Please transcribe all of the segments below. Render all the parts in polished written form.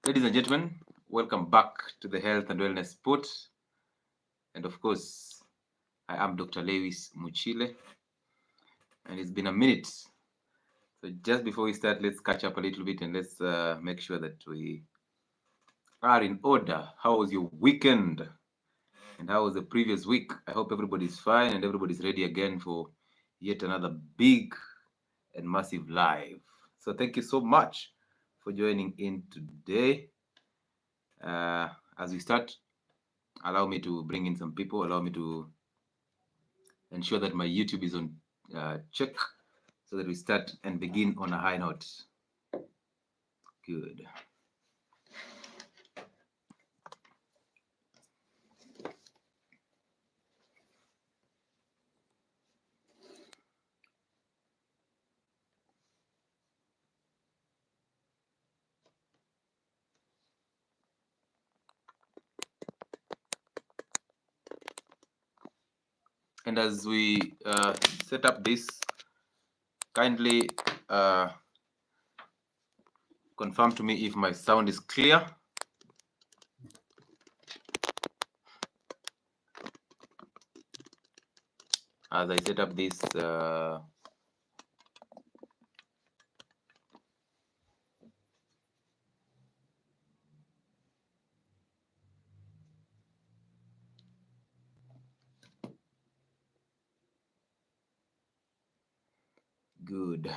Ladies and gentlemen, welcome back to the Health and Wellness Spot. And of course, I am Dr. Lewis Muchile, and it's been a minute. So just before we start, let's catch up a little bit and let's make sure that we are in order. How was your weekend? And how was the previous week? I hope everybody's fine and everybody's ready again for yet another big and massive live. So thank you so much for joining in today. As we start, allow me to bring in some people. Allow me to ensure that my YouTube is on check so that we start and begin on a high note. Good. And as we set up this, kindly confirm to me if my sound is clear. As I set up this good.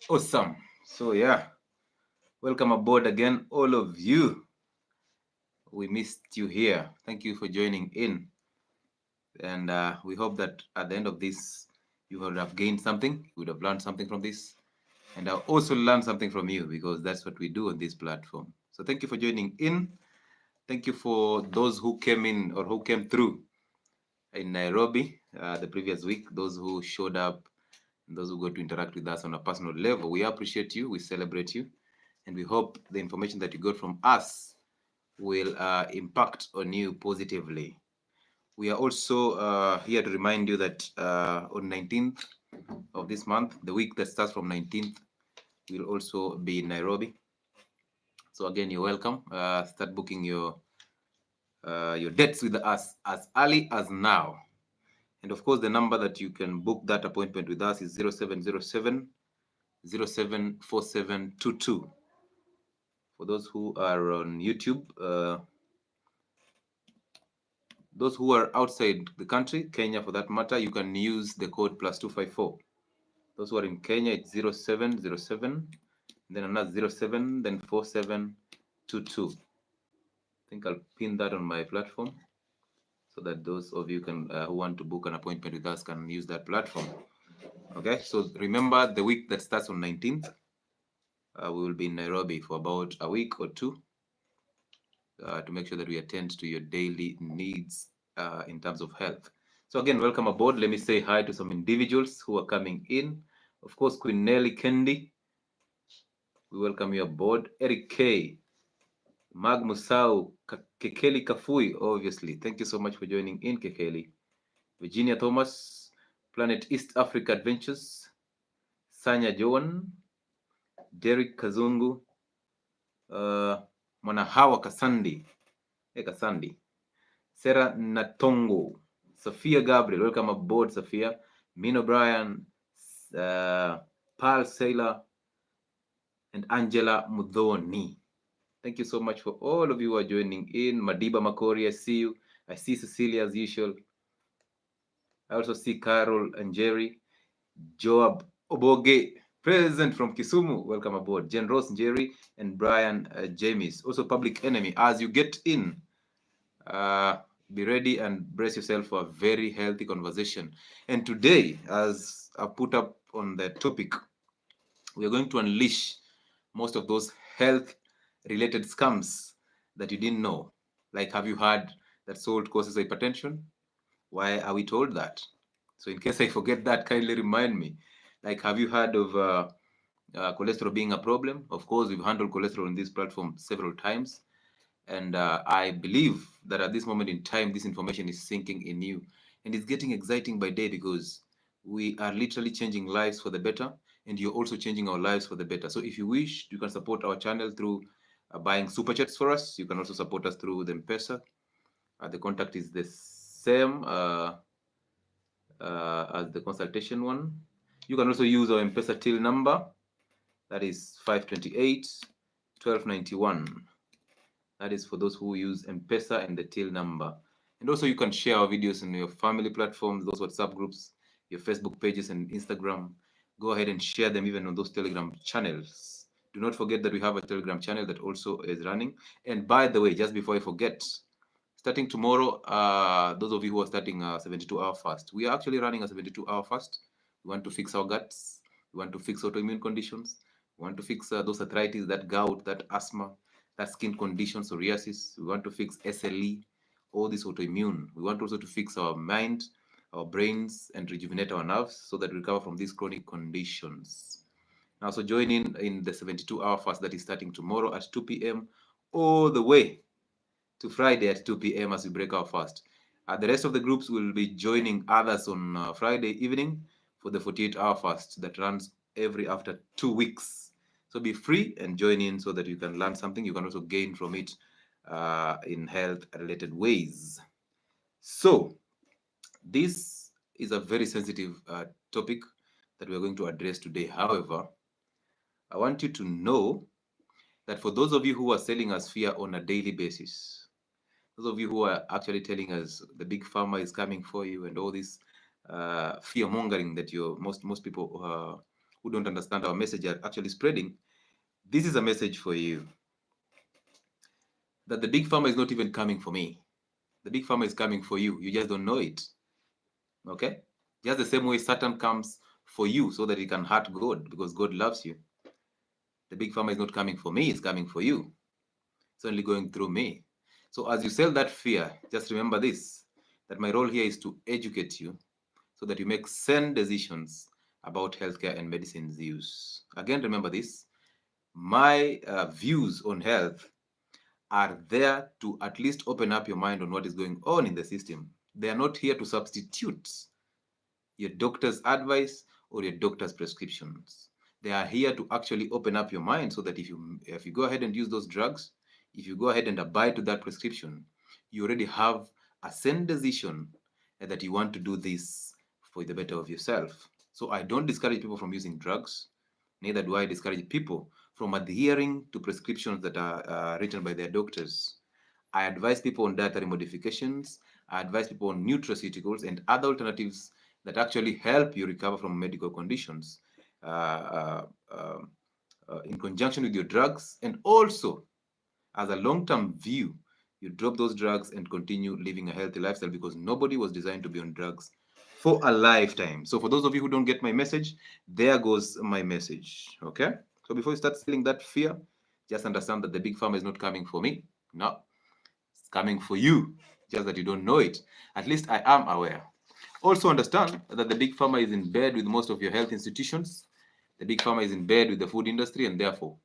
Awesome. So yeah, welcome aboard again, all of you. We missed you here. Thank you for joining in. And we hope that at the end of this, you would have gained something, you would have learned something from this. And I'll also learn something from you because that's what we do on this platform. So thank you for joining in. Thank you for those who came in or who came through in Nairobi the previous week, those who showed up, and those who got to interact with us on a personal level. We appreciate you, we celebrate you, and we hope the information that you got from us will impact on you positively. We are also here to remind you that on 19th of this month, the week that starts from 19th, we'll also be in Nairobi. So again, you're welcome. Start booking your dates with us as early as now. And of course, the number that you can book that appointment with us is 0707 074722. For those who are on YouTube, those who are outside the country, Kenya for that matter, you can use the code +254. Those who are in Kenya, it's 0707, then another 07, then 4722. I think I'll pin that on my platform so that those of you can who want to book an appointment with us can use that platform. Okay, so remember the week that starts on 19th, we will be in Nairobi for about a week or two to make sure that we attend to your daily needs in terms of health. So again, welcome aboard. Let me say hi to some individuals who are coming in. Of course, Queen Nelly Kendi, we welcome you aboard. Eric K, Mag Musau, Kekeli Kafui, obviously. Thank you so much for joining in, Kekeli. Virginia Thomas, Planet East Africa Adventures, Sanya Joan, Derek Kazungu, Mwanahawa Kasandi, Kasandi, Sarah Natongo, Sophia Gabriel, welcome aboard, Sophia, Min O'Brien, Paul Saylor, and Angela Mudhoni. Thank you so much for all of you who are joining in. Madiba Makori, I see you. I see Cecilia as usual. I also see Carol and Jerry. Joab Oboge, present from Kisumu. Welcome aboard. Jen Ross, Jerry, and Brian James. Also Public Enemy. As you get in, be ready and brace yourself for a very healthy conversation. And today, as I put up on the topic, we are going to unleash most of those health-related scams that you didn't know. Like, have you heard that salt causes hypertension? Why are we told that? So in case I forget that, kindly remind me. Like, have you heard of cholesterol being a problem? Of course, we've handled cholesterol on this platform several times. And I believe that at this moment in time, this information is sinking in you. And it's getting exciting by day because we are literally changing lives for the better. And you're also changing our lives for the better. So if you wish, you can support our channel through buying super chats for us. You can also support us through the M-Pesa. The contact is the same as the consultation one. You can also use our M-Pesa till number. That is 528 1291. That is for those who use M-Pesa and the till number. And also you can share our videos in your family platforms, those WhatsApp groups, your Facebook pages and Instagram. Go ahead and share them even on those Telegram channels. Do not forget that we have a Telegram channel that also is running. And by the way, just before I forget, starting tomorrow, those of you who are starting a 72-hour fast, we are actually running a 72-hour fast. We want to fix our guts. We want to fix autoimmune conditions. We want to fix those arthritis, that gout, that asthma, that skin condition, psoriasis. We want to fix SLE, all this autoimmune. We want also to fix our mind, our brains, and rejuvenate our nerves so that we recover from these chronic conditions. Now, so join in the 72-hour fast that is starting tomorrow at 2 p.m. all the way to Friday at 2 p.m. as we break our fast. The rest of the groups will be joining others on Friday evening for the 48-hour fast that runs every after 2 weeks. So be free and join in so that you can learn something. You can also gain from it in health-related ways. So this is a very sensitive topic that we're going to address today. However, I want you to know that for those of you who are selling us fear on a daily basis, those of you who are actually telling us the big pharma is coming for you and all this fear mongering that most people who don't understand our message are actually spreading, this is a message for you. That the big pharma is not even coming for me. The big pharma is coming for you. You just don't know it. Okay? Just the same way Satan comes for you so that he can hurt God because God loves you. The big pharma is not coming for me, it's coming for you. It's only going through me. So as you sell that fear, just remember this, that my role here is to educate you so that you make sane decisions about healthcare and medicine's use. Again, remember this, my views on health are there to at least open up your mind on what is going on in the system. They are not here to substitute your doctor's advice or your doctor's prescriptions. They are here to actually open up your mind so that if you go ahead and use those drugs, if you go ahead and abide to that prescription, you already have a sane decision that you want to do this for the better of yourself. So I don't discourage people from using drugs. Neither do I discourage people from adhering to prescriptions that are written by their doctors. I advise people on dietary modifications. I advise people on nutraceuticals and other alternatives that actually help you recover from medical conditions in conjunction with your drugs. And also, as a long-term view, you drop those drugs and continue living a healthy lifestyle because nobody was designed to be on drugs for a lifetime. So for those of you who don't get my message, there goes my message. Okay? So before you start selling that fear, just understand that the big pharma is not coming for me. No, it's coming for you. Just that you don't know it. At least I am aware. Also understand that the big pharma is in bed with most of your health institutions. The big pharma is in bed with the food industry, and therefore,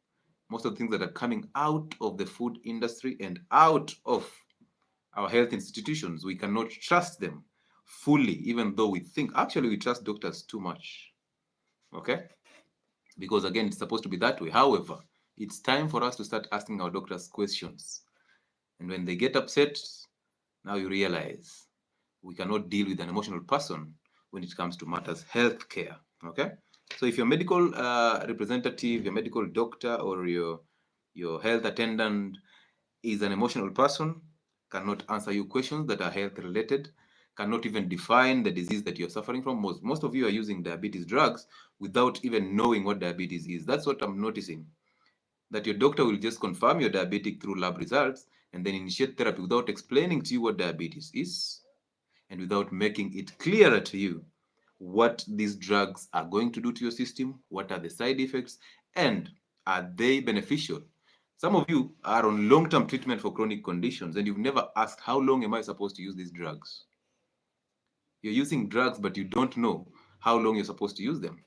most of the things that are coming out of the food industry and out of our health institutions, we cannot trust them fully, even though we think actually we trust doctors too much. Okay? Because again, it's supposed to be that way. However, it's time for us to start asking our doctors questions. And when they get upset, now you realize we cannot deal with an emotional person when it comes to matters healthcare. Okay? So if your medical representative, your medical doctor, or your health attendant is an emotional person, cannot answer you questions that are health related, cannot even define the disease that you're suffering from. Most of you are using diabetes drugs without even knowing what diabetes is. That's what I'm noticing. That your doctor will just confirm you're diabetic through lab results and then initiate therapy without explaining to you what diabetes is and without making it clearer to you what these drugs are going to do to your system, what are the side effects, and are they beneficial? Some of you are on long-term treatment for chronic conditions and you've never asked, how long am I supposed to use these drugs? You're using drugs, but you don't know how long you're supposed to use them.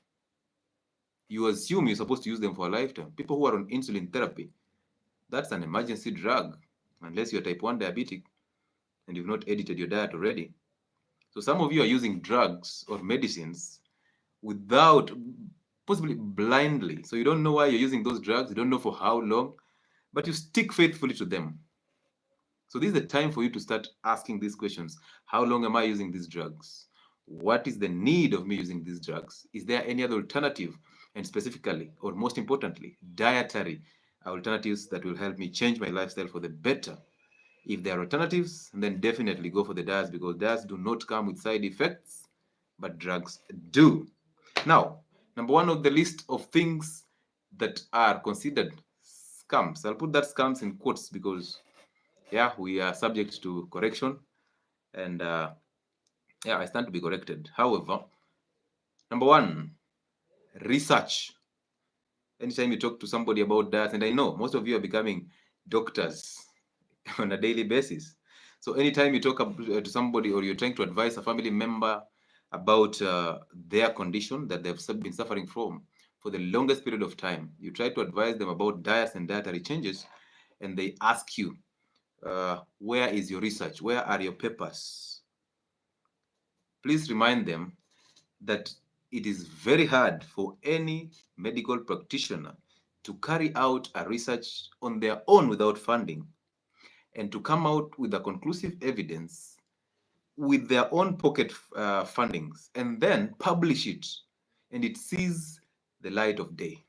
You assume you're supposed to use them for a lifetime. People who are on insulin therapy, that's an emergency drug. unless you're type 1 diabetic and you've not edited your diet already. So some of you are using drugs or medicines without, possibly blindly. So you don't know why you're using those drugs, you don't know for how long, but you stick faithfully to them. So this is the time for you to start asking these questions. How long am I using these drugs? What is the need of me using these drugs? Is there any other alternative? And specifically, or most importantly, dietary alternatives that will help me change my lifestyle for the better. If there are alternatives, then definitely go for the diets, because diets do not come with side effects, but drugs do. Now, number one of the list of things that are considered scams. I'll put that scams in quotes because, yeah, we are subject to correction, and yeah, I stand to be corrected. However, number one, research. Anytime you talk to somebody about that, and I know most of you are becoming doctors on a daily basis. So anytime you talk to somebody, or you're trying to advise a family member about their condition that they've been suffering from for the longest period of time, you try to advise them about diets and dietary changes, and they ask you, where is your research? Where are your papers? Please remind them that it is very hard for any medical practitioner to carry out a research on their own without funding, and to come out with a conclusive evidence with their own pocket fundings, and then publish it, and it sees the light of day.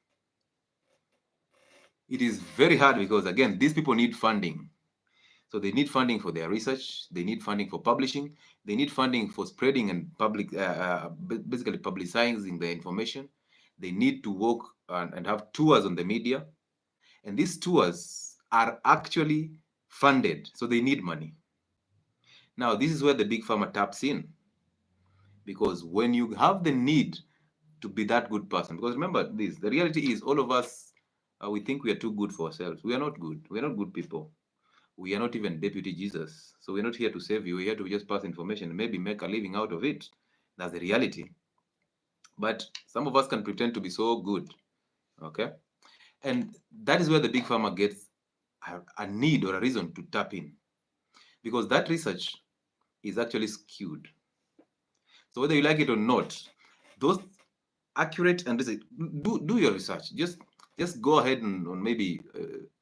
It is very hard because, again, these people need funding. So they need funding for their research, they need funding for publishing, they need funding for spreading and basically publicizing the information. They need to work and have tours on the media. And these tours are actually funded, so they need money. Now, this is where the big pharma taps in. Because when you have the need to be that good person, because remember this, the reality is all of us, we think we are too good for ourselves. We are not good. We are not good people. We are not even deputy Jesus. So we're not here to save you. We're here to just pass information and maybe make a living out of it. That's the reality. But some of us can pretend to be so good. Okay? And that is where the big pharma gets a need or a reason to tap in. Because that research is actually skewed. So whether you like it or not, those accurate and do your research. Just go ahead and on maybe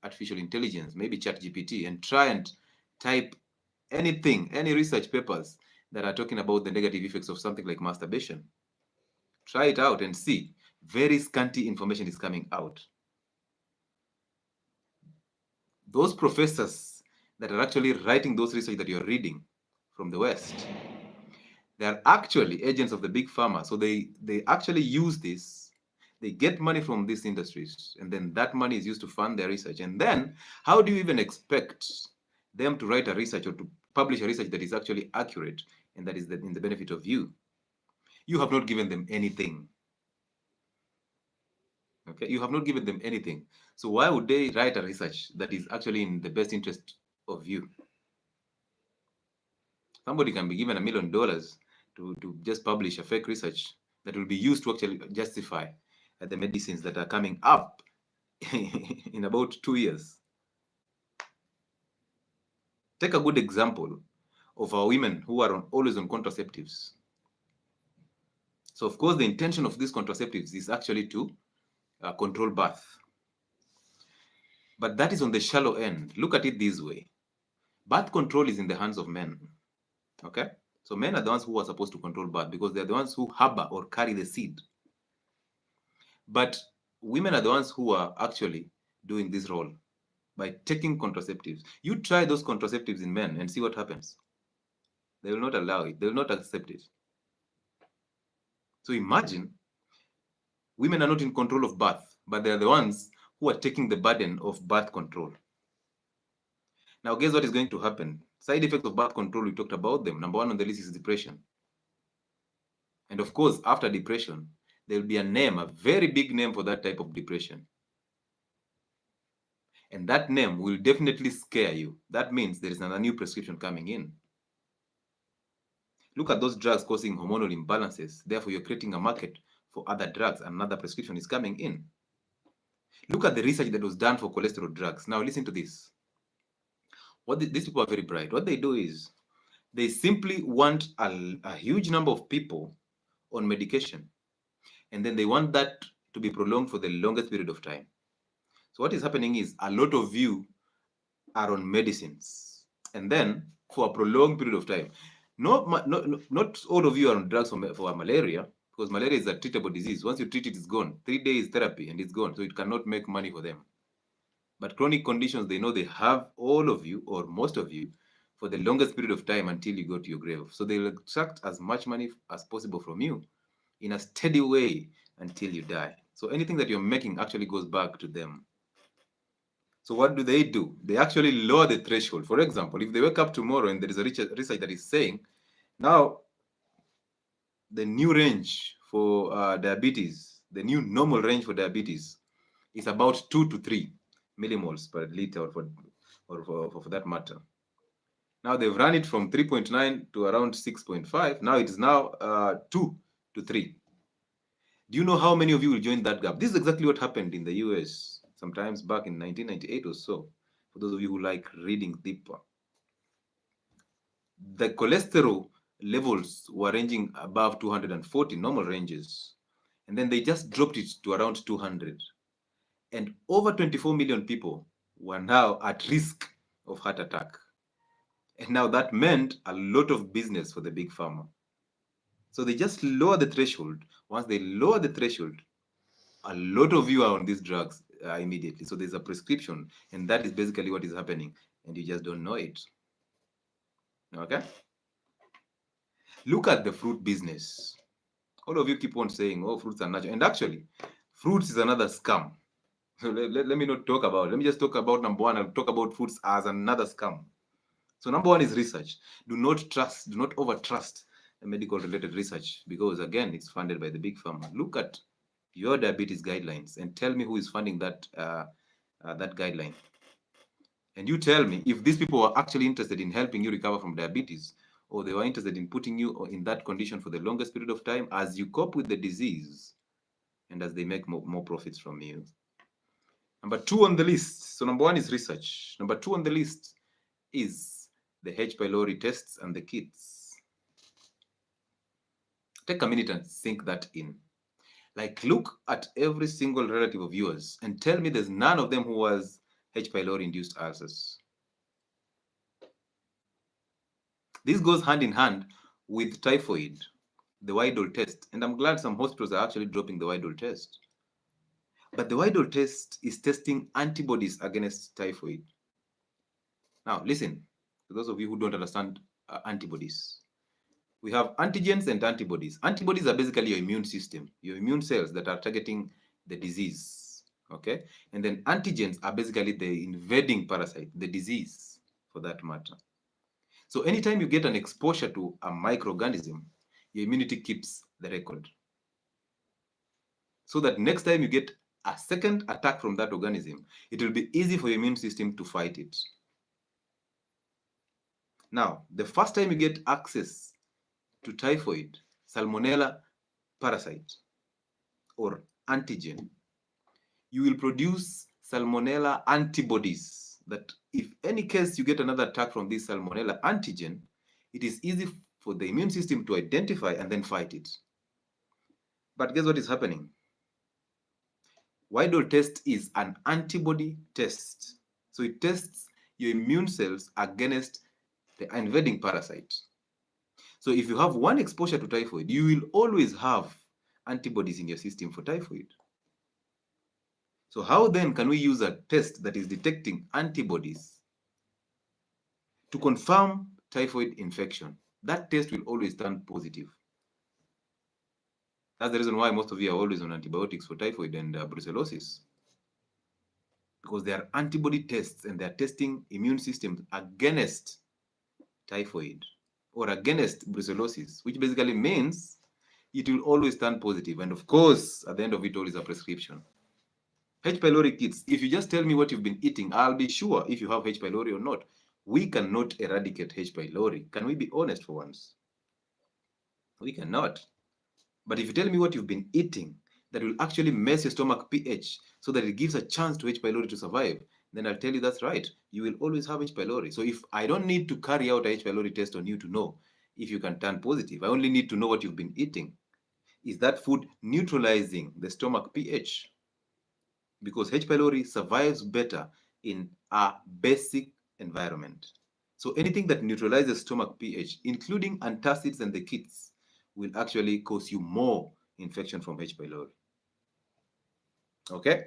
artificial intelligence, maybe ChatGPT, and try and type anything, any research papers that are talking about the negative effects of something like masturbation. Try it out and see. Very scanty information is coming out. Those professors that are actually writing those research that you're reading from the West, they are actually agents of the big pharma. So they actually use this. They get money from these industries, and then that money is used to fund their research. And then how do you even expect them to write a research or to publish a research that is actually accurate and that is in the benefit of you? You have not given them anything. Okay, you have not given them anything. So why would they write a research that is actually in the best interest of you? Somebody can be given $1 million to just publish a fake research that will be used to actually justify the medicines that are coming up in about 2 years. Take a good example of our women who are always on contraceptives. So of course, the intention of these contraceptives is actually to control birth. But that is on the shallow end. Look at it this way. Birth control is in the hands of men. Okay? So men are the ones who are supposed to control birth because they're the ones who harbor or carry the seed. But women are the ones who are actually doing this role by taking contraceptives. You try those contraceptives in men and see what happens. They will not allow it. They will not accept it. So imagine women are not in control of birth, but they're the ones who are taking the burden of birth control. Now, guess what is going to happen? Side effects of birth control, we talked about them. Number one on the list is depression. And of course, after depression, there will be a name, a very big name for that type of depression. And that name will definitely scare you. That means there is another new prescription coming in. Look at those drugs causing hormonal imbalances. Therefore, you're creating a market for other drugs. Another prescription is coming in. Look at the research that was done for cholesterol drugs. Now, listen to this. These people are very bright. What they do is they simply want a huge number of people on medication, and then they want that to be prolonged for the longest period of time. So what is happening is a lot of you are on medicines, and then for a prolonged period of time. Not all of you are on drugs for malaria, because malaria is a treatable disease. Once you treat it, it's gone. 3 days therapy and it's gone. So it cannot make money for them. But chronic conditions, they know they have all of you or most of you for the longest period of time until you go to your grave. So they'll extract as much money as possible from you in a steady way until you die. So anything that you're making actually goes back to them. So what do? They actually lower the threshold. For example, if they wake up tomorrow and there is a research that is saying, now the new range for diabetes, the new normal range for diabetes is about 2 to 3 millimoles per liter, or for that matter. Now they've run it from 3.9 to around 6.5. Now it is now 2 to 3. Do you know how many of you will join that gap? This is exactly what happened in the US sometimes back in 1998 or so, for those of you who like reading deeper. The cholesterol levels were ranging above 240 normal ranges, and then they just dropped it to around 200. And over 24 million people were now at risk of heart attack. And now that meant a lot of business for the big pharma. So they just lower the threshold. Once they lower the threshold, a lot of you are on these drugs immediately. So there's a prescription, and that is basically what is happening, and you just don't know it. Okay? Look at the fruit business. All of you keep on saying, oh, fruits are natural. And actually, fruits is another scam. So let me not talk about it. Let me just talk about number one. I'll talk about fruits as another scam. So number one is research. Do not over-trust the medical-related research, because, again, it's funded by the big pharma. Look at your diabetes guidelines and tell me who is funding that guideline. And you tell me if these people are actually interested in helping you recover from diabetes, or they were interested in putting you in that condition for the longest period of time as you cope with the disease and as they make more profits from you. Number two on the list. So number one is research. Number two on the list is the H. pylori tests and the kits. Take a minute and sink that in. Like, look at every single relative of yours and tell me there's none of them who has H. pylori induced ulcers. This goes hand in hand with typhoid, the Widal test. And I'm glad some hospitals are actually dropping the Widal test. But the Widal test is testing antibodies against typhoid. Now, listen, to those of you who don't understand antibodies. We have antigens and antibodies. Antibodies are basically your immune system, your immune cells that are targeting the disease, okay? And then antigens are basically the invading parasite, the disease, for that matter. So anytime you get an exposure to a microorganism, your immunity keeps the record. So that next time you get a second attack from that organism, it will be easy for your immune system to fight it. Now, the first time you get access to typhoid, salmonella parasite, or antigen, you will produce salmonella antibodies that if any case you get another attack from this salmonella antigen, it is easy for the immune system to identify and then fight it. But guess what is happening? Widal test is an antibody test. So it tests your immune cells against the invading parasite. So if you have one exposure to typhoid, you will always have antibodies in your system for typhoid. So how then can we use a test that is detecting antibodies to confirm typhoid infection? That test will always turn positive. That's the reason why most of you are always on antibiotics for typhoid and brucellosis, because they are antibody tests and they are testing immune systems against typhoid or against brucellosis, which basically means it will always turn positive. And of course, at the end of it all is a prescription. H. pylori kits, if you just tell me what you've been eating, I'll be sure if you have H. pylori or not. We cannot eradicate H. pylori. Can we be honest for once? We cannot. But if you tell me what you've been eating, that will actually mess your stomach pH so that it gives a chance to H. pylori to survive, then I'll tell you that's right. You will always have H. pylori. So if I don't need to carry out a H. pylori test on you to know if you can turn positive, I only need to know what you've been eating. Is that food neutralizing the stomach pH? Because H. pylori survives better in a basic environment. So anything that neutralizes stomach pH, including antacids and the kits, will actually cause you more infection from H. pylori. Okay?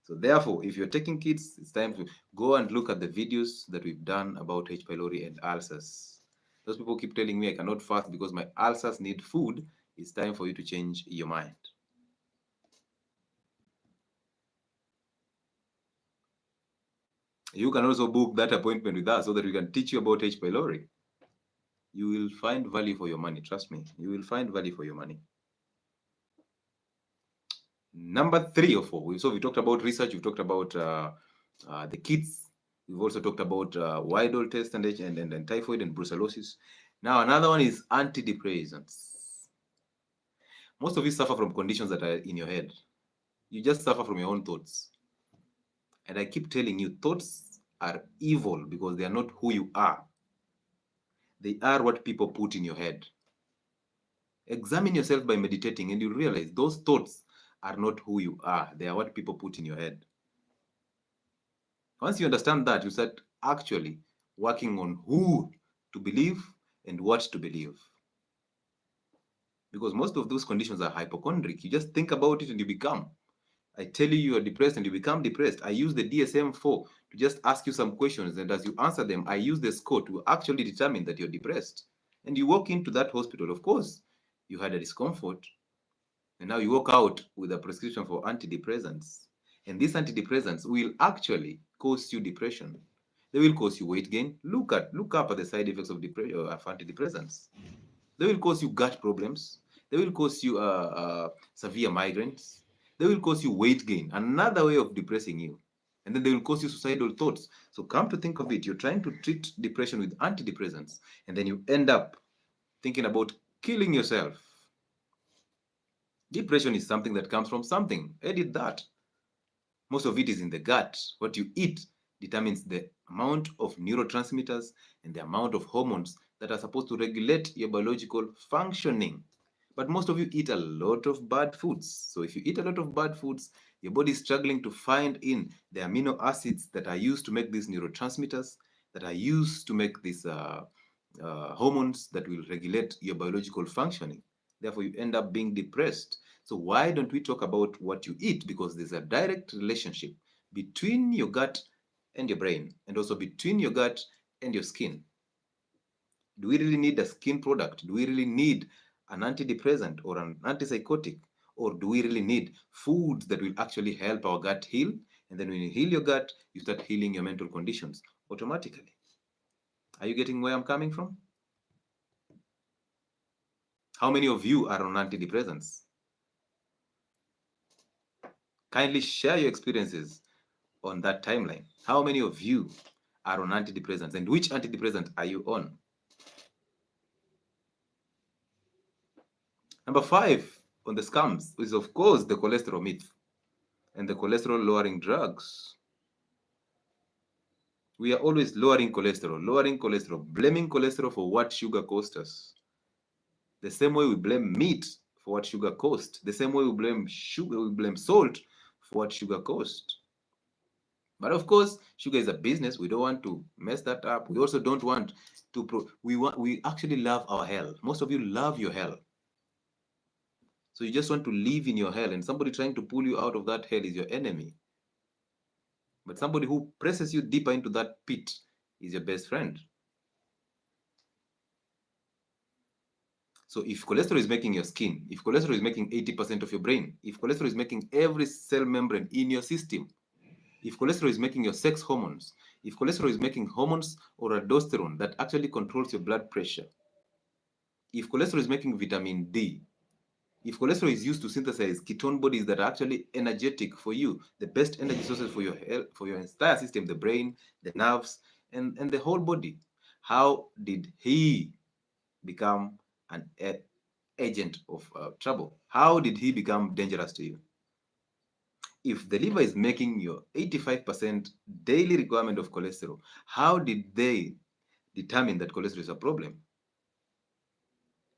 So therefore, if you're taking kits, it's time to go and look at the videos that we've done about H. pylori and ulcers. Those people keep telling me I cannot fast because my ulcers need food. It's time for you to change your mind. You can also book that appointment with us so that we can teach you about H. pylori. You will find value for your money. Trust me, you will find value for your money. Number 3 or 4. We talked about research. We've talked about the kits. We've also talked about Widal test and typhoid and brucellosis. Now another one is antidepressants. Most of you suffer from conditions that are in your head. You just suffer from your own thoughts. And I keep telling you, thoughts are evil because they are not who you are. They are what people put in your head. Examine yourself by meditating and you realize those thoughts are not who you are. They are what people put in your head. Once you understand that, you start actually working on who to believe and what to believe. Because most of those conditions are hypochondric. You just think about it and you become. I tell you you are depressed and you become depressed. I use the DSM-4 to just ask you some questions, and as you answer them, I use the score to actually determine that you're depressed. And you walk into that hospital, of course, you had a discomfort, and now you walk out with a prescription for antidepressants. And these antidepressants will actually cause you depression. They will cause you weight gain. Look up at the side effects of antidepressants. They will cause you gut problems. They will cause you severe migraines. They will cause you weight gain, another way of depressing you. And then they will cause you suicidal thoughts. So come to think of it, you're trying to treat depression with antidepressants, and then you end up thinking about killing yourself. Depression is something that comes from something. Edit that. Most of it is in the gut. What you eat determines the amount of neurotransmitters and the amount of hormones that are supposed to regulate your biological functioning. But most of you eat a lot of bad foods. So if you eat a lot of bad foods, your body is struggling to find in the amino acids that are used to make these neurotransmitters, that are used to make these hormones that will regulate your biological functioning. Therefore, you end up being depressed. So why don't we talk about what you eat? Because there's a direct relationship between your gut and your brain, and also between your gut and your skin. Do we really need a skin product? Do we really need an antidepressant or an antipsychotic? Or do we really need foods that will actually help our gut heal? And then when you heal your gut, you start healing your mental conditions automatically. Are you getting where I'm coming from? How many of you are on antidepressants? Kindly share your experiences on that timeline. How many of you are on antidepressants, and which antidepressant are you on? Number 5 on the scams is, of course, the cholesterol myth and the cholesterol lowering drugs. We are always lowering cholesterol, blaming cholesterol for what sugar cost us. The same way we blame meat for what sugar cost. The same way we blame salt for what sugar cost. But of course, sugar is a business. We don't want to mess that up. We also don't want to. We actually love our health. Most of you love your health. So you just want to live in your hell, and somebody trying to pull you out of that hell is your enemy. But somebody who presses you deeper into that pit is your best friend. So if cholesterol is making your skin, if cholesterol is making 80% of your brain, if cholesterol is making every cell membrane in your system, if cholesterol is making your sex hormones, if cholesterol is making hormones or aldosterone that actually controls your blood pressure, if cholesterol is making vitamin D, if cholesterol is used to synthesize ketone bodies that are actually energetic for you, the best energy sources for your health, for your entire system, the brain, the nerves, and the whole body, how did he become an agent of trouble? How did he become dangerous to you? If the liver is making your 85% daily requirement of cholesterol, how did they determine that cholesterol is a problem?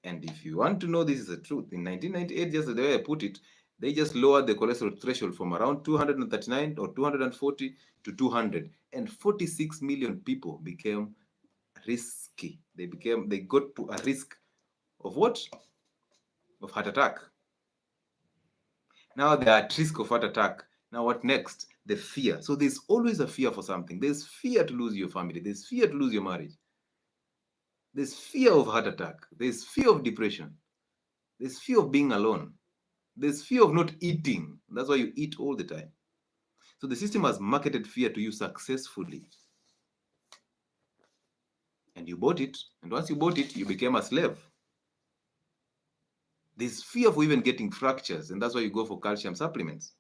And if you want to know this is the truth, in 1998, just the way I put it, they just lowered the cholesterol threshold from around 239 or 240 to 200, and 46 million people became risky. They got to a risk of what? Of heart attack. Now they are at risk of heart attack. Now what next? The fear. So there's always a fear for something. There's fear to lose your family. There's fear to lose your marriage. There's fear of heart attack. There's fear of depression. There's fear of being alone. There's fear of not eating. That's why you eat all the time. So the system has marketed fear to you successfully. And you bought it. And once you bought it, you became a slave. There's fear for even getting fractures. And that's why you go for calcium supplements.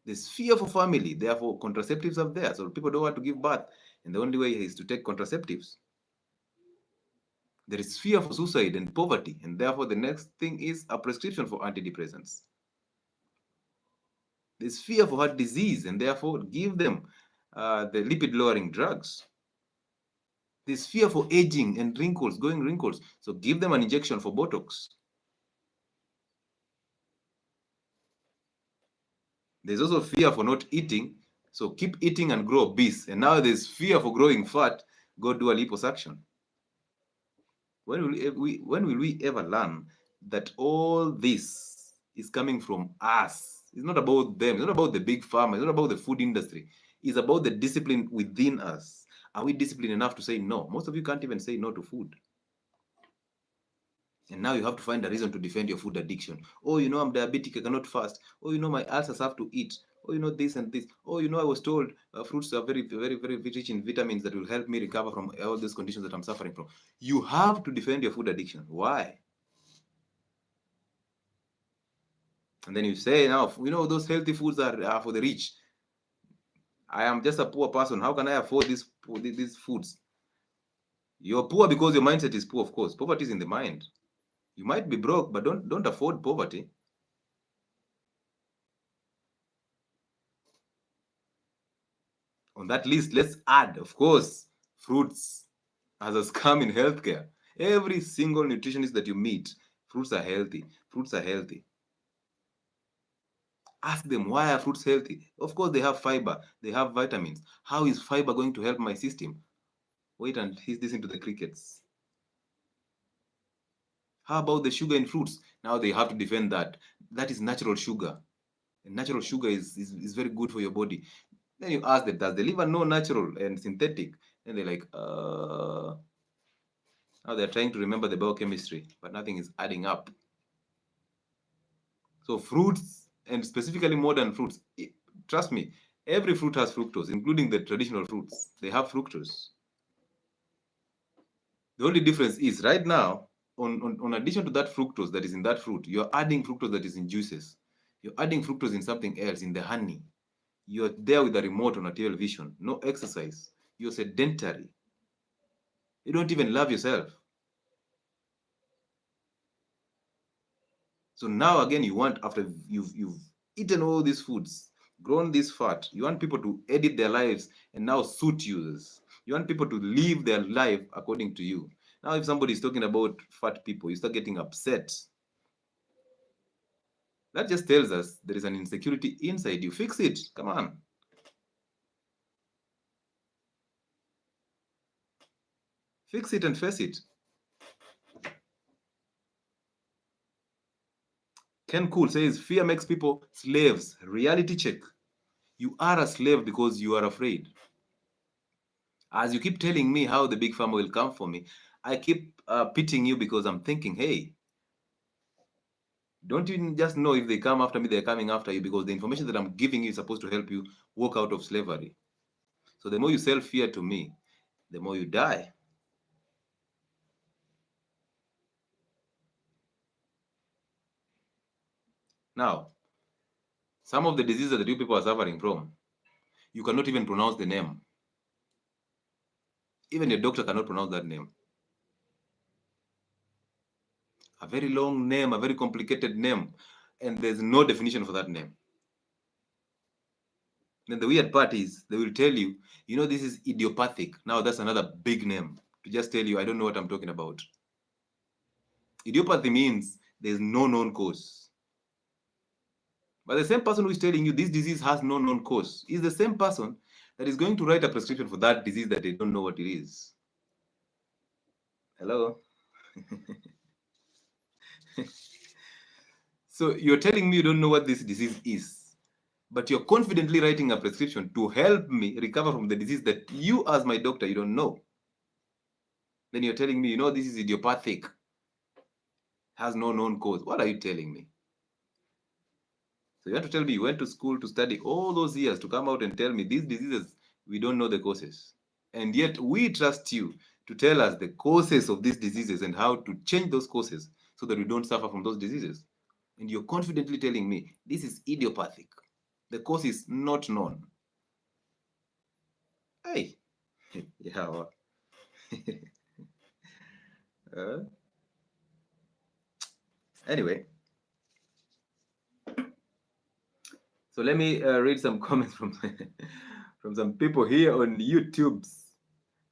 There's fear for family. Therefore, contraceptives are there. So people don't want to give birth. And the only way is to take contraceptives. There is fear for suicide and poverty. And therefore, the next thing is a prescription for antidepressants. There's fear for heart disease. And therefore, give them the lipid-lowering drugs. There's fear for aging and wrinkles, going wrinkles. So give them an injection for Botox. There's also fear for not eating. So keep eating and grow obese. And now there's fear for growing fat. Go do a liposuction. When will we ever learn that all this is coming from us? It's not about them. It's not about the big pharma. It's not about the food industry. It's about the discipline within us. Are we disciplined enough to say no? Most of you can't even say no to food. And now you have to find a reason to defend your food addiction. Oh, you know, I'm diabetic, I cannot fast. Oh, you know, my ulcers have to eat. Oh, you know, this and this. Oh, you know, I was told fruits are very, very, very rich in vitamins that will help me recover from all these conditions that I'm suffering from. You have to defend your food addiction. Why? And then you say, now, you know, those healthy foods are for the rich. I am just a poor person. How can I afford these foods? You're poor because your mindset is poor, of course. Poverty is in the mind. You might be broke, but don't afford poverty. On that list, let's add, of course, fruits as a scam in healthcare. Every single nutritionist that you meet, fruits are healthy. Fruits are healthy. Ask them, why are fruits healthy? Of course, they have fiber, they have vitamins. How is fiber going to help my system? Wait and listen to the crickets. How about the sugar in fruits? Now they have to defend that. That is natural sugar. And natural sugar is very good for your body. Then you ask them, does the liver know natural and synthetic? And they're like, now they're trying to remember the biochemistry, but nothing is adding up. So fruits, and specifically modern fruits, trust me, every fruit has fructose, including the traditional fruits. They have fructose. The only difference is right now, on addition to that fructose that is in that fruit, you're adding fructose that is in juices. You're adding fructose in something else, in the honey. You're there with a remote on a television, no exercise. You're sedentary. You don't even love yourself. So now again, you want, after you've eaten all these foods, grown this fat, you want people to edit their lives and now suit you. You want people to live their life according to you. Now, if somebody is talking about fat people, you start getting upset. That just tells us there is an insecurity inside you. Fix it. Come on. Fix it and face it. Ken Cool says, fear makes people slaves. Reality check. You are a slave because you are afraid. As you keep telling me how the big pharma will come for me, I keep pitying you because I'm thinking, hey, don't you just know if they come after me, they're coming after you, because the information that I'm giving you is supposed to help you walk out of slavery. So the more you sell fear to me, the more you die. Now, some of the diseases that you people are suffering from, you cannot even pronounce the name. Even your doctor cannot pronounce that name. A very long name, a very complicated name, and there's no definition for that name. Then the weird part is they will tell you, this is idiopathic. Now that's another big name to just tell you, I don't know what I'm talking about. Idiopathy means there's no known cause. But the same person who is telling you this disease has no known cause is the same person that is going to write a prescription for that disease that they don't know what it is. Hello? So you're telling me you don't know what this disease is, but you're confidently writing a prescription to help me recover from the disease that you, as my doctor, you don't know. Then you're telling me, this is idiopathic, has no known cause. What are you telling me? So you have to tell me you went to school to study all those years to come out and tell me these diseases, we don't know the causes. And yet we trust you to tell us the causes of these diseases and how to change those causes so that we don't suffer from those diseases. And you're confidently telling me this is idiopathic. The cause is not known. Hey, yeah. Anyway, so let me read some comments from from some people here on YouTube.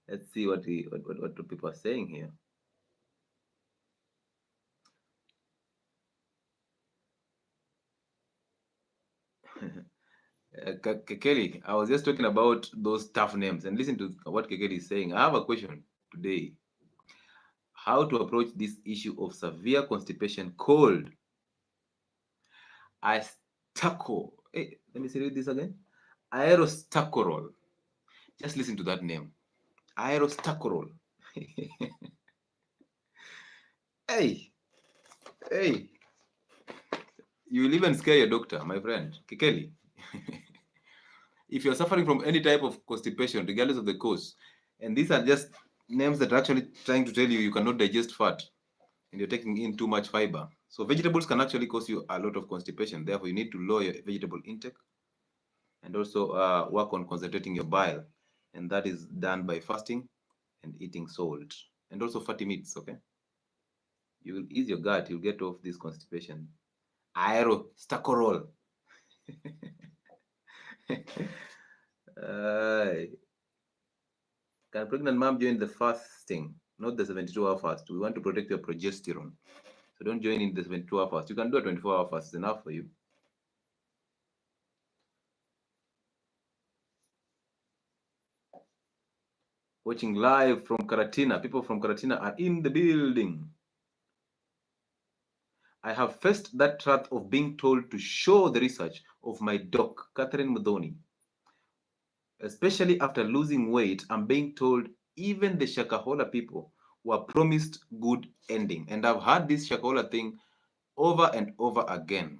Let's see what people are saying here. Kekeli, I was just talking about those tough names, and listen to what Kekeli is saying. I have a question today. How to approach this issue of severe constipation called Astaco. Hey, let me read this again. Aerostacorol. Just listen to that name. Aerostacorol. Hey, hey. You will even scare your doctor, my friend. Kekeli. If you're suffering from any type of constipation, regardless of the cause, and these are just names that are actually trying to tell you cannot digest fat and you're taking in too much fiber. So vegetables can actually cause you a lot of constipation. Therefore, you need to lower your vegetable intake and also work on concentrating your bile. And that is done by fasting and eating salt and also fatty meats, okay? You will ease your gut, you'll get off this constipation. Aerostacorol. Can pregnant mom join the fasting, not the 72-hour fast? We want to protect your progesterone. So don't join in the 72-hour fast. You can do a 24-hour fast. It's enough for you. Watching live from Karatina. People from Karatina are in the building. I have faced that trap of being told to show the research of my doc, Catherine Mudhoni. Especially after losing weight, I'm being told even the Shakahola people were promised good ending. And I've had this Shakahola thing over and over again.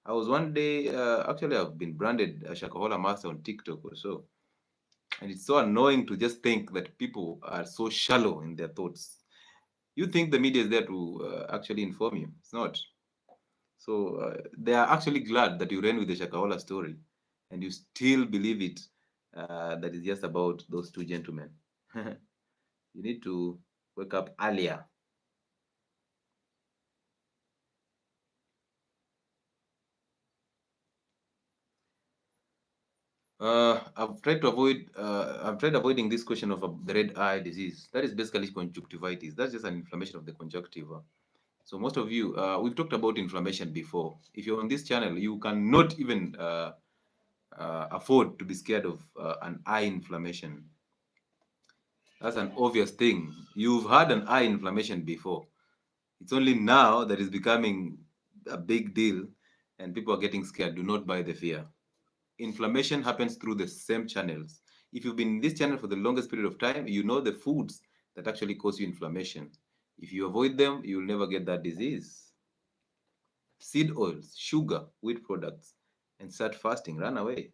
I was one day, actually, I've been branded a Shakahola master on TikTok or so. And it's so annoying to just think that people are so shallow in their thoughts. You think the media is there to actually inform you. It's not. So they are actually glad that you ran with the Shakahola story and you still believe it, that is just about those two gentlemen. You need to wake up earlier. I've tried avoiding this question of the red eye disease. That is basically conjunctivitis. That's just an inflammation of the conjunctiva. So most of you, we've talked about inflammation before. If you're on this channel, you cannot even afford to be scared of an eye inflammation. That's an obvious thing. You've had an eye inflammation before. It's only now that it's becoming a big deal and people are getting scared. Do not buy the fear. Inflammation happens through the same channels. If you've been in this channel for the longest period of time, you know the foods that actually cause you inflammation. If you avoid them, you'll never get that disease. Seed oils, sugar, wheat products, and start fasting. Run away.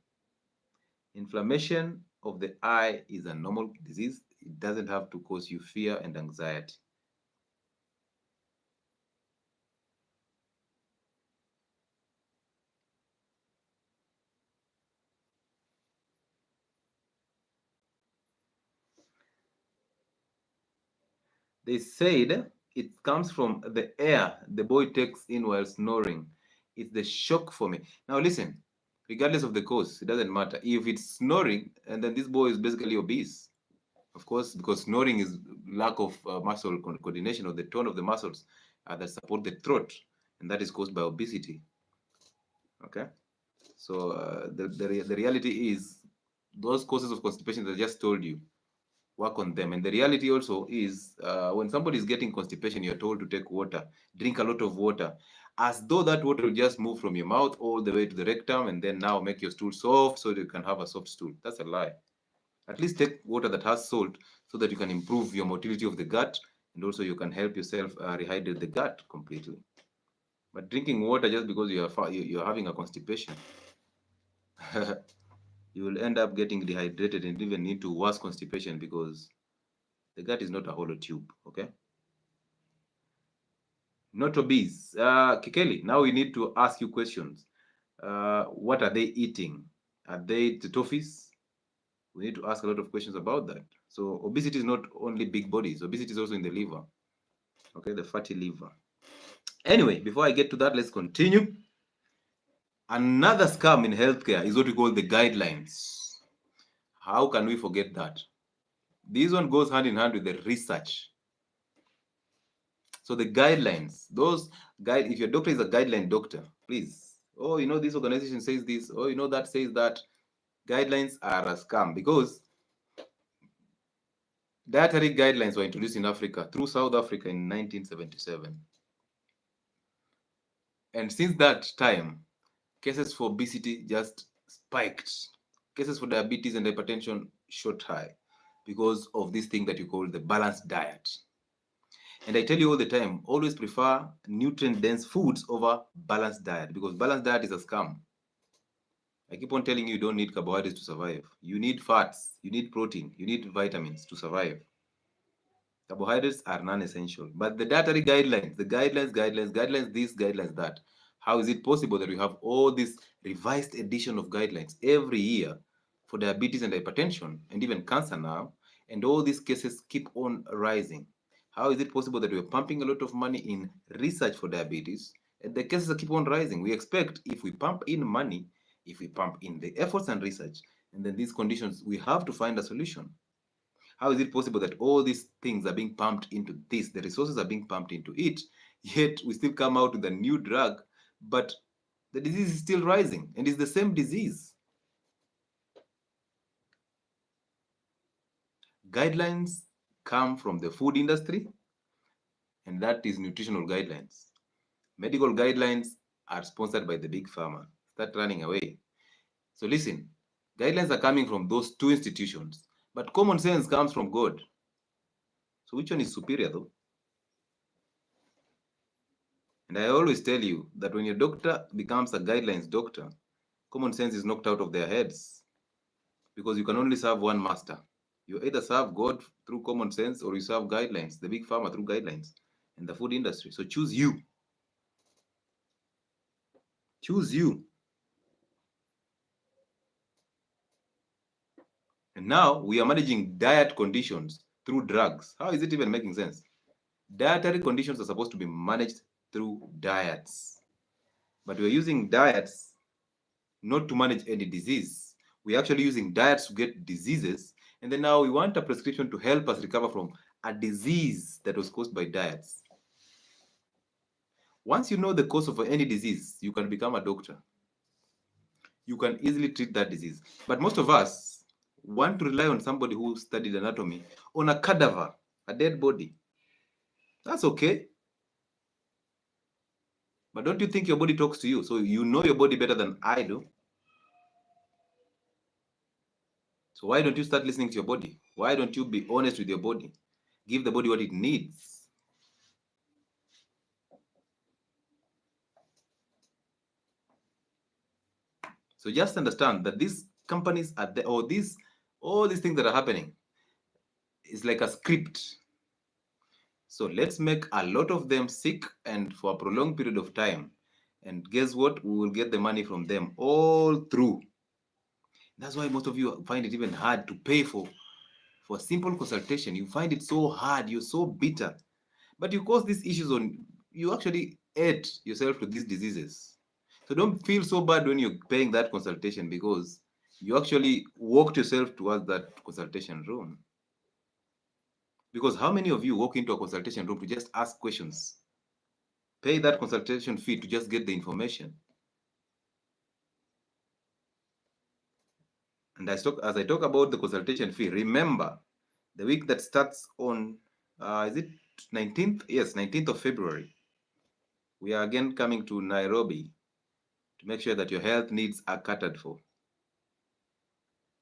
Inflammation of the eye is a normal disease. It doesn't have to cause you fear and anxiety. They said it comes from the air the boy takes in while snoring. It's the shock for me. Now listen, regardless of the cause. It doesn't matter. If it's snoring, and then this boy is basically obese, of course, because snoring is lack of muscle coordination or the tone of the muscles that support the throat, and that is caused by obesity. Okay, so the reality is those causes of constipation that I just told you, work on them. And the reality also is when somebody is getting constipation, you're told to take water, drink a lot of water, as though that water will just move from your mouth all the way to the rectum and then now make your stool soft so that you can have a soft stool. That's a lie. At least take water that has salt so that you can improve your motility of the gut, and also you can help yourself rehydrate the gut completely. But drinking water just because you're having a constipation, you will end up getting dehydrated and even into worse constipation because the gut is not a hollow tube. Okay, not obese. Kikeli, now we need to ask you questions. What are they eating? Are they the toffees? We need to ask a lot of questions about that. So obesity is not only big bodies. Obesity is also in the liver. Okay, the fatty liver. Anyway, before I get to that, let's continue. Another scam in healthcare is what we call the guidelines. How can we forget that? This one goes hand in hand with the research. So the guidelines, those guide, if your doctor is a guideline doctor, please, oh, you know, this organization says this, oh, you know, that says that. Guidelines are a scam because dietary guidelines were introduced in Africa through South Africa in 1977. And since that time, cases for obesity just spiked. Cases for diabetes and hypertension shot high because of this thing that you call the balanced diet. And I tell you all the time, always prefer nutrient-dense foods over balanced diet because balanced diet is a scam. I keep on telling you, you don't need carbohydrates to survive. You need fats, you need protein, you need vitamins to survive. Carbohydrates are non-essential. But the dietary guidelines, the guidelines, this, guidelines, that. How is it possible that we have all this revised edition of guidelines every year for diabetes and hypertension and even cancer now, and all these cases keep on rising? How is it possible that we're pumping a lot of money in research for diabetes and the cases keep on rising? We expect if we pump in money, if we pump in the efforts and research, and then these conditions, we have to find a solution. How is it possible that all these things are being pumped into this, the resources are being pumped into it, yet we still come out with a new drug, but the disease is still rising and it's the same disease? Guidelines come from the food industry, and that is nutritional guidelines. Medical guidelines are sponsored by the big pharma. Start running away. So listen, guidelines are coming from those two institutions, but common sense comes from God. So which one is superior though? And I always tell you that when your doctor becomes a guidelines doctor, common sense is knocked out of their heads because you can only serve one master. You either serve God through common sense or you serve guidelines, the big pharma through guidelines, and the food industry. So choose you. Choose you. And now we are managing diet conditions through drugs. How is it even making sense? Dietary conditions are supposed to be managed through diets. But we're using diets not to manage any disease. We're actually using diets to get diseases. And then now we want a prescription to help us recover from a disease that was caused by diets. Once you know the cause of any disease, you can become a doctor. You can easily treat that disease. But most of us want to rely on somebody who studied anatomy on a cadaver, a dead body. That's okay. But don't you think your body talks to you? So you know your body better than I do. So why don't you start listening to your body? Why don't you be honest with your body? Give the body what it needs. So just understand that these companies are there, or all these things that are happening is like a script. So let's make a lot of them sick and for a prolonged period of time. And guess what? We will get the money from them all through. That's why most of you find it even hard to pay for a simple consultation. You find it so hard. You're so bitter. But you cause these issues on, you actually add yourself to these diseases. So don't feel so bad when you're paying that consultation, because you actually walked yourself towards that consultation room. Because how many of you walk into a consultation room to just ask questions, pay that consultation fee to just get the information? And as I talk about the consultation fee, remember the week that starts on, is it 19th? Yes, 19th of February. We are again coming to Nairobi to make sure that your health needs are catered for.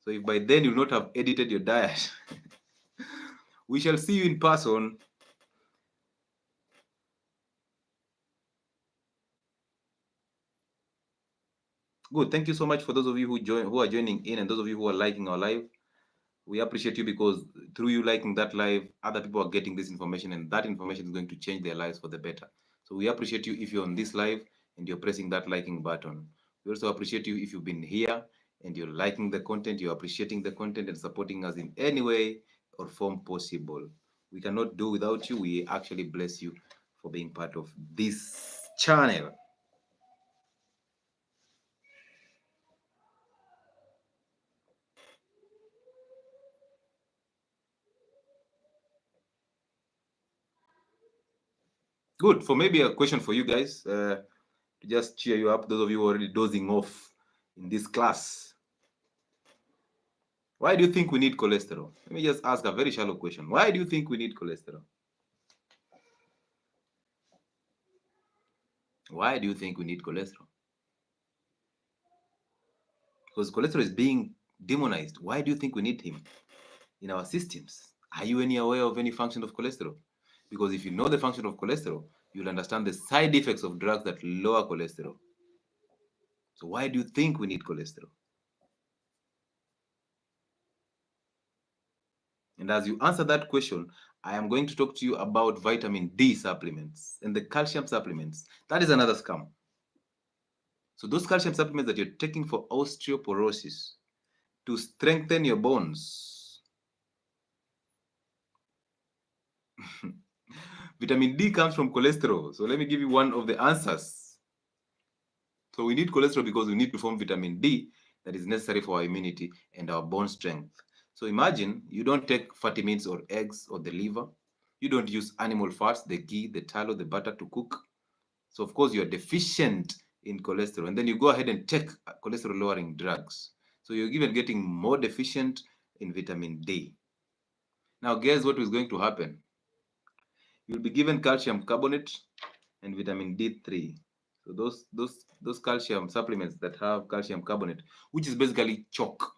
So if by then you'll not have edited your diet, we shall see you in person. Good. Thank you so much for those of you who are joining in, and those of you who are liking our live. We appreciate you, because through you liking that live, other people are getting this information, and that information is going to change their lives for the better. So we appreciate you if you're on this live and you're pressing that liking button. We also appreciate you if you've been here and you're liking the content, you're appreciating the content and supporting us in any way or form possible. We cannot do without you. We actually bless you for being part of this channel. Good. For maybe a question for you guys, to just cheer you up, those of you who are already dozing off in this class. Why do you think we need cholesterol? Let me just ask a very shallow question. Why do you think we need cholesterol? Why do you think we need cholesterol? Because cholesterol is being demonized. Why do you think we need him in our systems? Are you any aware of any function of cholesterol? Because if you know the function of cholesterol, you'll understand the side effects of drugs that lower cholesterol. So why do you think we need cholesterol? And as you answer that question, I am going to talk to you about vitamin D supplements and the calcium supplements. That is another scam. So those calcium supplements that you're taking for osteoporosis, to strengthen your bones. Vitamin D comes from cholesterol. So let me give you one of the answers. So we need cholesterol because we need to form vitamin D that is necessary for our immunity and our bone strength. So imagine you don't take fatty meats or eggs or the liver. You don't use animal fats, the ghee, the tallow, the butter to cook. So of course you're deficient in cholesterol. And then you go ahead and take cholesterol lowering drugs. So you're even getting more deficient in vitamin D. Now guess what is going to happen? You'll be given calcium carbonate and vitamin D3. So those calcium supplements that have calcium carbonate, which is basically chalk.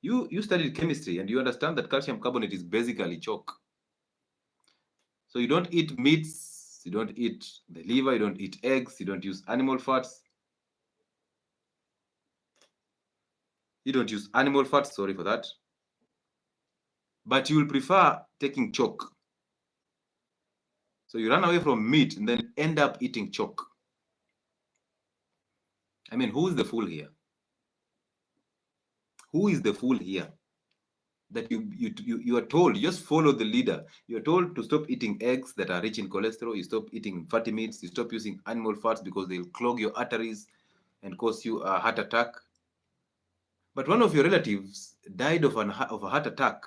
You studied chemistry and you understand that calcium carbonate is basically chalk. So you don't eat meats, you don't eat the liver, you don't eat eggs, you don't use animal fats. You don't use animal fats, sorry for that. But you will prefer taking chalk. So you run away from meat and then end up eating chalk. I mean, who is the fool here? Who is the fool here? That you are told, you just follow the leader. You're told to stop eating eggs that are rich in cholesterol. You stop eating fatty meats. You stop using animal fats because they'll clog your arteries and cause you a heart attack. But one of your relatives died of a heart attack,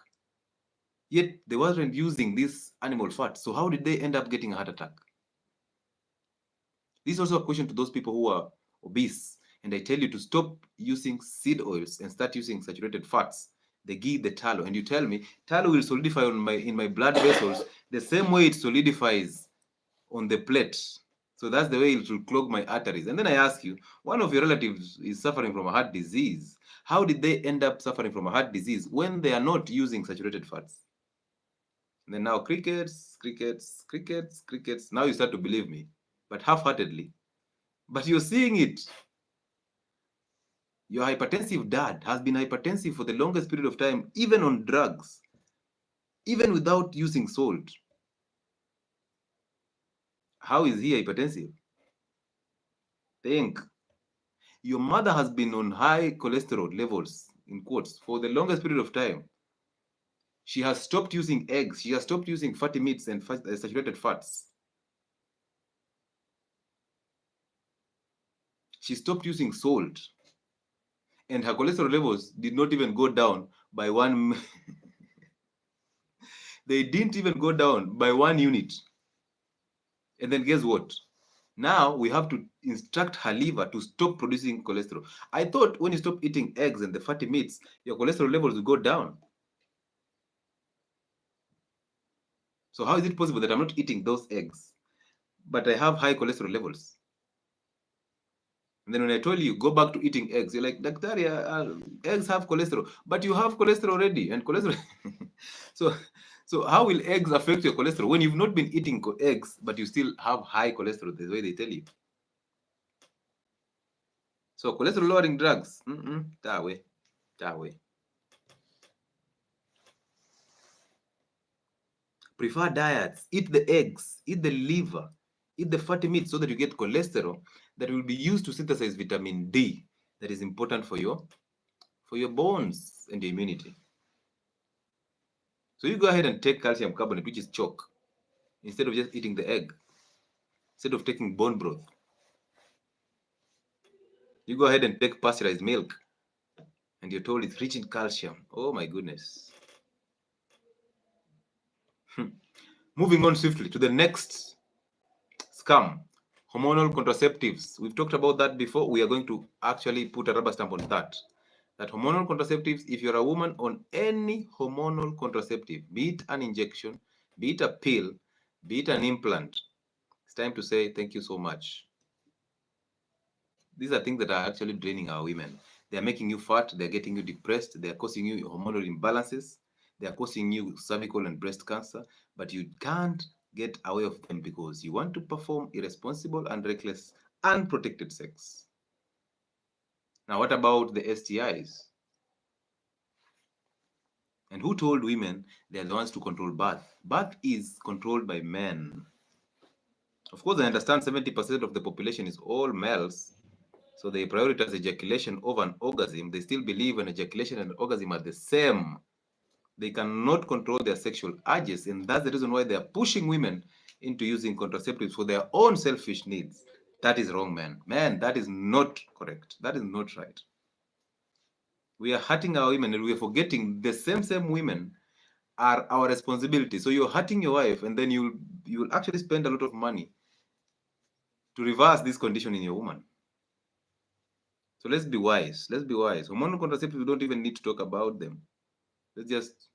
yet they weren't using this animal fat. So how did they end up getting a heart attack? This is also a question to those people who are obese. And I tell you to stop using seed oils and start using saturated fats, the ghee, the tallow. And you tell me tallow will solidify in my blood vessels the same way it solidifies on the plate. So that's the way it will clog my arteries. And then I ask you, one of your relatives is suffering from a heart disease. How did they end up suffering from a heart disease when they are not using saturated fats? And then now crickets. Now you start to believe me, but half-heartedly. But you're seeing it. Your hypertensive dad has been hypertensive for the longest period of time, even on drugs, even without using salt. How is he hypertensive? Think. Your mother has been on high cholesterol levels, in quotes, for the longest period of time. She has stopped using eggs. She has stopped using fatty meats and saturated fats. She stopped using salt, and her cholesterol levels did not even go down by one. They didn't even go down by 1 unit. And then guess what? Now we have to instruct her liver to stop producing cholesterol. I thought when you stop eating eggs and the fatty meats, your cholesterol levels will go down. So how is it possible that I'm not eating those eggs, but I have high cholesterol levels? And then when I told you go back to eating eggs, you're like, Dactaria, eggs have cholesterol, but you have cholesterol already, and cholesterol. so how will eggs affect your cholesterol when you've not been eating eggs, but you still have high cholesterol? The way they tell you. So cholesterol lowering drugs, that way. Prefer diets. Eat the eggs, eat the liver, eat the fatty meat so that you get cholesterol that will be used to synthesize vitamin D that is important for your bones and your immunity. So you go ahead and take calcium carbonate, which is chalk, instead of just eating the egg, instead of taking bone broth. You go ahead and take pasteurized milk, and you're told it's rich in calcium. Oh my goodness. Moving on swiftly to the next scam, hormonal contraceptives. We've talked about that before. We are going to actually put a rubber stamp on that. That hormonal contraceptives, if you're a woman on any hormonal contraceptive, be it an injection, be it a pill, be it an implant, it's time to say thank you so much. These are things that are actually draining our women. They are making you fat, they're getting you depressed, they're causing you hormonal imbalances, they are causing you cervical and breast cancer, but you can't get away of them because you want to perform irresponsible and reckless, unprotected sex. Now, what about the STIs? And who told women they're the ones to control birth? Birth is controlled by men. Of course, I understand 70% of the population is all males, so they prioritize ejaculation over an orgasm. They still believe an ejaculation and an orgasm are the same. They cannot control their sexual urges, and that's the reason why they are pushing women into using contraceptives for their own selfish needs. That is wrong, man. Man, that is not correct. That is not right. We are hurting our women, and we are forgetting the same women are our responsibility. So you're hurting your wife, and then you'll actually spend a lot of money to reverse this condition in your woman. So let's be wise. Let's be wise. Hormonal contraceptives, we don't even need to talk about them. Let's just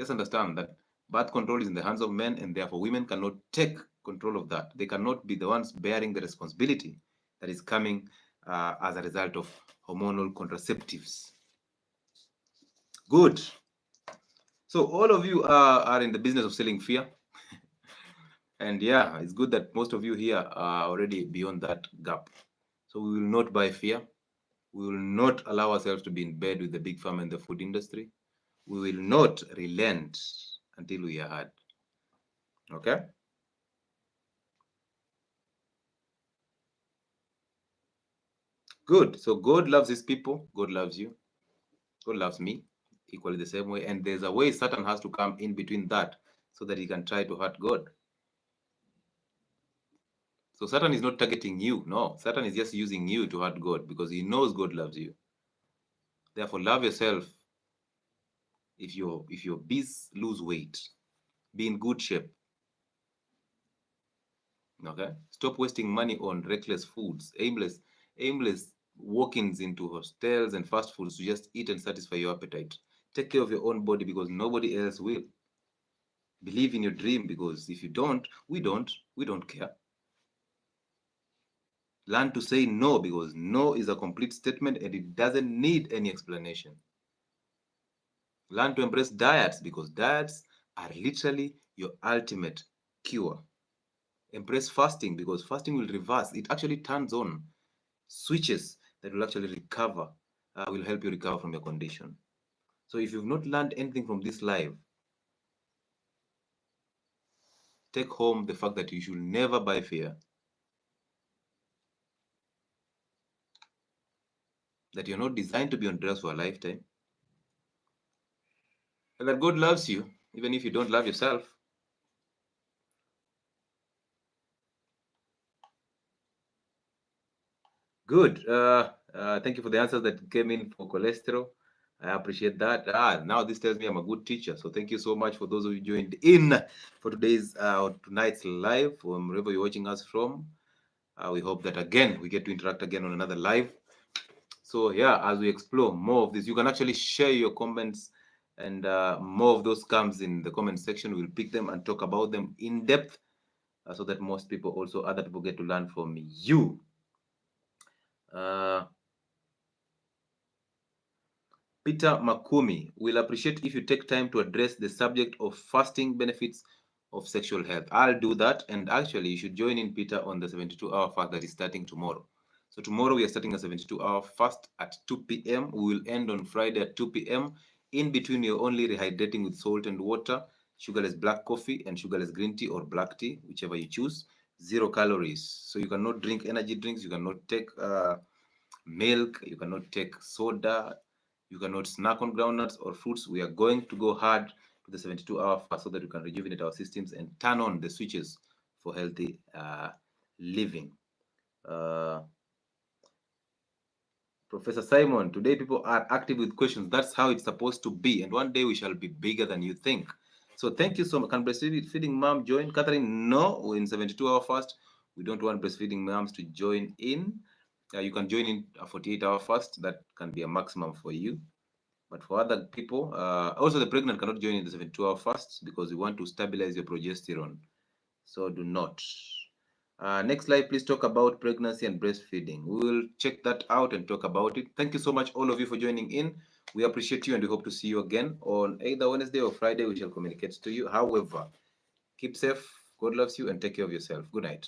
understand that birth control is in the hands of men, and therefore women cannot take control of that. They cannot be the ones bearing the responsibility that is coming as a result of hormonal contraceptives. Good. So all of you are in the business of selling fear. And yeah, it's good that most of you here are already beyond that gap. So we will not buy fear. We will not allow ourselves to be in bed with the big pharma and the food industry. We will not relent until we are heard. Okay? Good. So God loves his people. God loves you. God loves me equally the same way. And there's a way Satan has to come in between that so that he can try to hurt God. So Satan is not targeting you. No, Satan is just using you to hurt God because he knows God loves you. Therefore, love yourself. If your bees lose weight, be in good shape. Okay? Stop wasting money on reckless foods, aimless walk-ins into hostels and fast foods to just eat and satisfy your appetite. Take care of your own body because nobody else will. Believe in your dream because if you don't, we don't care. Learn to say no because no is a complete statement and it doesn't need any explanation. Learn to embrace diets because diets are literally your ultimate cure. Embrace fasting because fasting will reverse. It actually turns on switches that will actually recover, will help you recover from your condition. So if you've not learned anything from this live, take home the fact that you should never buy fear, that you're not designed to be on drugs for a lifetime, and that God loves you, even if you don't love yourself. Good. Thank you for the answers that came in for cholesterol. I appreciate that. Now this tells me I'm a good teacher. So thank you so much for those of you joined in for today's or tonight's live, from wherever you're watching us from. We hope that again we get to interact again on another live. So yeah, as we explore more of this, you can actually share your comments, and more of those comes in the comment section. We'll pick them and talk about them in depth, so that most people, also other people, get to learn from you. Uh, Peter Makumi will appreciate if you take time to address the subject of fasting benefits of sexual health. I'll do that, and actually, you should join in Peter on the 72-hour fast that is starting tomorrow. So tomorrow we are starting a 72-hour fast at 2 p.m. We will end on Friday at 2 p.m. In between, you're only rehydrating with salt and water, sugarless black coffee, and sugarless green tea or black tea, whichever you choose. 0 calories. So you cannot drink energy drinks. You cannot take milk. You cannot take soda. You cannot snack on groundnuts or fruits. We are going to go hard to the 72-hour fast so that we can rejuvenate our systems and turn on the switches for healthy living. Uh, Professor Simon, today people are active with questions. That's how it's supposed to be. And one day we shall be bigger than you think. So thank you so much. Can breastfeeding mom join? Catherine, no, in 72-hour fast. We don't want breastfeeding moms to join in. You can join in a 48-hour fast. That can be a maximum for you. But for other people, also the pregnant cannot join in the 72-hour fast because we want to stabilize your progesterone. So do not. Next slide, please talk about pregnancy and breastfeeding. We will check that out and talk about it. Thank you so much, all of you, for joining in. We appreciate you and we hope to see you again on either Wednesday or Friday. We shall communicate to you. However, keep safe. God loves you and take care of yourself. Good night.